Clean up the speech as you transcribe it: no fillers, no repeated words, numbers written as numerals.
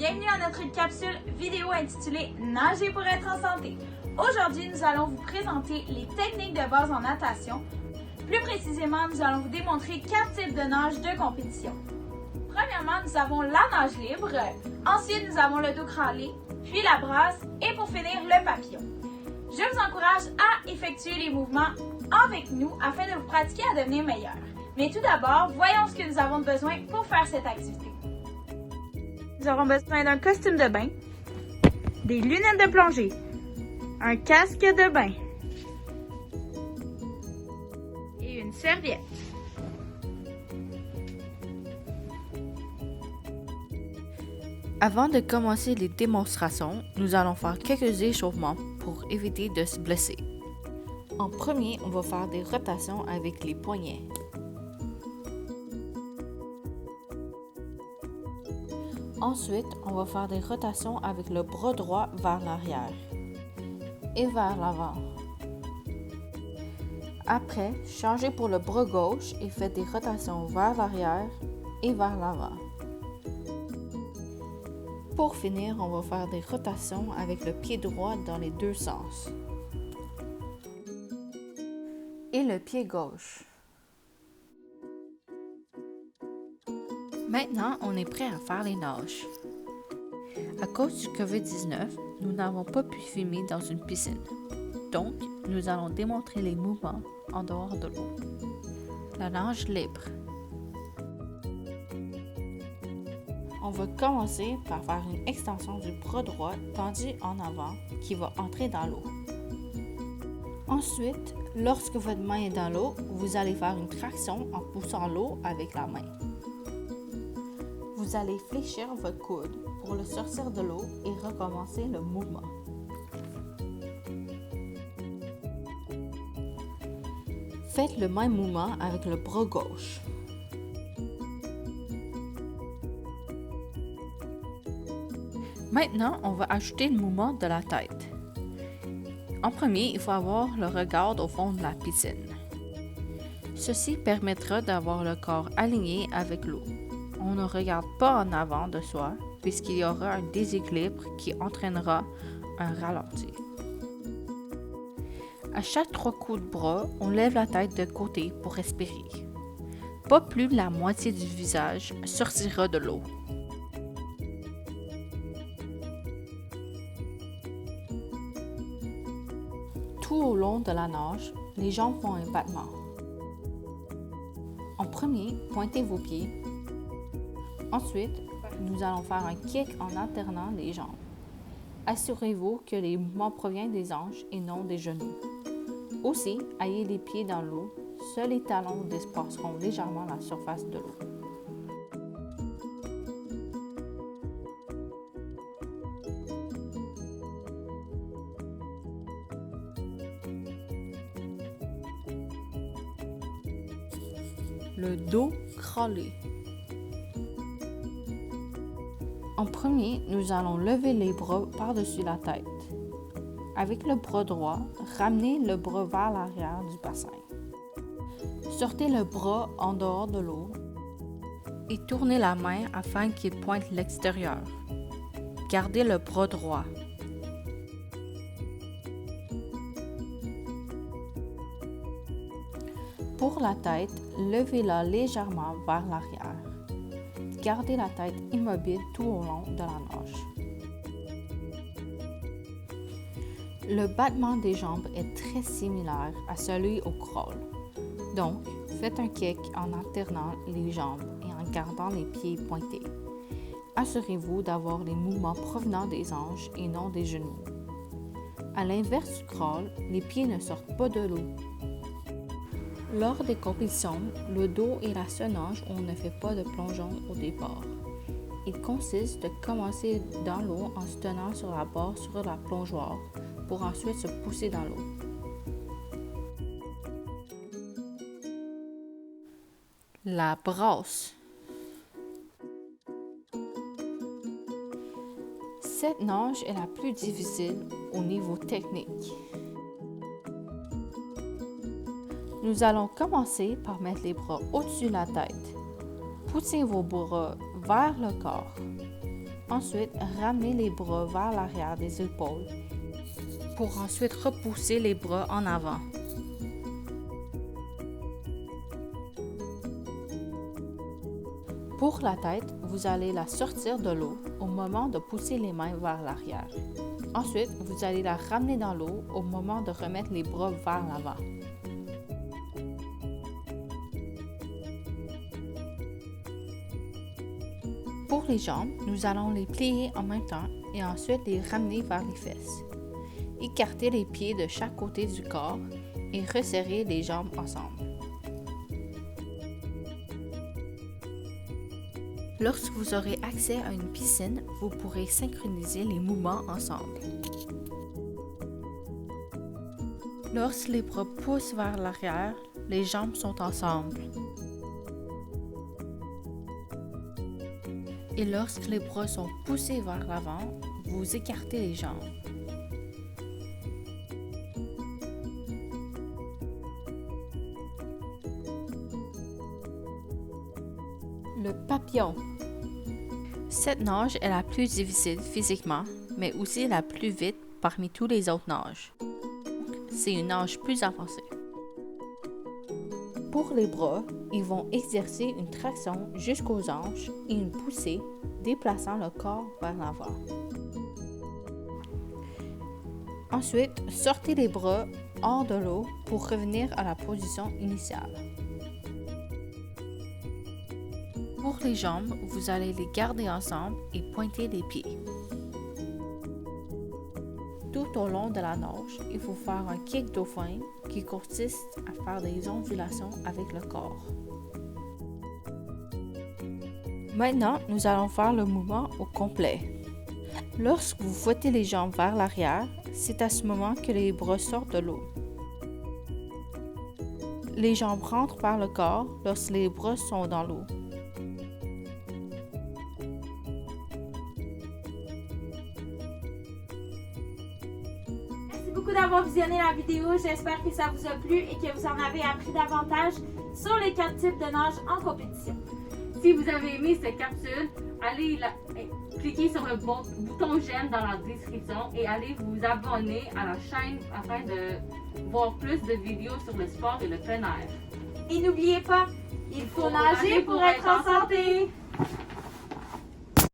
Bienvenue à notre capsule vidéo intitulée Nager pour être en santé. Aujourd'hui, nous allons vous présenter les techniques de base en natation. Plus précisément, nous allons vous démontrer 4 types de nage de compétition. Premièrement, nous avons la nage libre, ensuite nous avons le dos crawlé, puis la brasse et pour finir le papillon. Je vous encourage à effectuer les mouvements avec nous afin de vous pratiquer à devenir meilleur. Mais tout d'abord, voyons ce que nous avons besoin pour faire cette activité. Nous aurons besoin d'un costume de bain, des lunettes de plongée, un casque de bain et une serviette. Avant de commencer les démonstrations, nous allons faire quelques échauffements pour éviter de se blesser. En premier, on va faire des rotations avec les poignets. Ensuite, on va faire des rotations avec le bras droit vers l'arrière et vers l'avant. Après, changez pour le bras gauche et faites des rotations vers l'arrière et vers l'avant. Pour finir, on va faire des rotations avec le pied droit dans les deux sens et le pied gauche. Maintenant, on est prêt à faire les nages. À cause du COVID-19, nous n'avons pas pu filmer dans une piscine. Donc, nous allons démontrer les mouvements en dehors de l'eau. La nage libre. On va commencer par faire une extension du bras droit tendu en avant qui va entrer dans l'eau. Ensuite, lorsque votre main est dans l'eau, vous allez faire une traction en poussant l'eau avec la main. Vous allez fléchir votre coude pour le sortir de l'eau et recommencer le mouvement. Faites le même mouvement avec le bras gauche. Maintenant, on va ajouter le mouvement de la tête. En premier, il faut avoir le regard au fond de la piscine. Ceci permettra d'avoir le corps aligné avec l'eau. On ne regarde pas en avant de soi puisqu'il y aura un déséquilibre qui entraînera un ralenti. À chaque 3 coups de bras, on lève la tête de côté pour respirer. Pas plus de la moitié du visage sortira de l'eau. Tout au long de la nage, les jambes font un battement. En premier, pointez vos pieds. Ensuite, nous allons faire un kick en alternant les jambes. Assurez-vous que les mouvements proviennent des hanches et non des genoux. Aussi, ayez les pieds dans l'eau, seuls les talons dépasseront légèrement la surface de l'eau. Le dos crawlé. En premier, nous allons lever les bras par-dessus la tête. Avec le bras droit, ramenez le bras vers l'arrière du bassin. Sortez le bras en dehors de l'eau et tournez la main afin qu'il pointe l'extérieur. Gardez le bras droit. Pour la tête, levez-la légèrement vers l'arrière. Gardez la tête immobile tout au long de la nage. Le battement des jambes est très similaire à celui au crawl. Donc, faites un kick en alternant les jambes et en gardant les pieds pointés. Assurez-vous d'avoir les mouvements provenant des hanches et non des genoux. À l'inverse du crawl, les pieds ne sortent pas de l'eau. Lors des compétitions, le dos est la seule nage où on ne fait pas de plongeon au départ. Il consiste de commencer dans l'eau en se tenant sur la barre sur la plongeoire pour ensuite se pousser dans l'eau. La brasse. Cette nage est la plus difficile au niveau technique. Nous allons commencer par mettre les bras au-dessus de la tête. Poussez vos bras vers le corps. Ensuite, ramenez les bras vers l'arrière des épaules pour ensuite repousser les bras en avant. Pour la tête, vous allez la sortir de l'eau au moment de pousser les mains vers l'arrière. Ensuite, vous allez la ramener dans l'eau au moment de remettre les bras vers l'avant. Pour les jambes, nous allons les plier en même temps et ensuite les ramener vers les fesses. Écartez les pieds de chaque côté du corps et resserrez les jambes ensemble. Lorsque vous aurez accès à une piscine, vous pourrez synchroniser les mouvements ensemble. Lorsque les bras poussent vers l'arrière, les jambes sont ensemble. Et lorsque les bras sont poussés vers l'avant, vous écartez les jambes. Le papillon. Cette nage est la plus difficile physiquement, mais aussi la plus vite parmi tous les autres nages. C'est une nage plus avancée. Pour les bras, ils vont exercer une traction jusqu'aux hanches et une poussée, déplaçant le corps vers l'avant. Ensuite, sortez les bras hors de l'eau pour revenir à la position initiale. Pour les jambes, vous allez les garder ensemble et pointer les pieds. Tout au long de la nage, il faut faire un kick dauphin qui consiste à faire des ondulations avec le corps. Maintenant, nous allons faire le mouvement au complet. Lorsque vous fouettez les jambes vers l'arrière, c'est à ce moment que les bras sortent de l'eau. Les jambes rentrent par le corps lorsque les bras sont dans l'eau. Merci beaucoup d'avoir visionné la vidéo. J'espère que ça vous a plu et que vous en avez appris davantage sur les 4 types de nage en compétition. Si vous avez aimé cette capsule, allez cliquez sur le bouton j'aime dans la description et allez vous abonner à la chaîne afin de voir plus de vidéos sur le sport et le plein air. Et n'oubliez pas, il faut nager pour être en santé!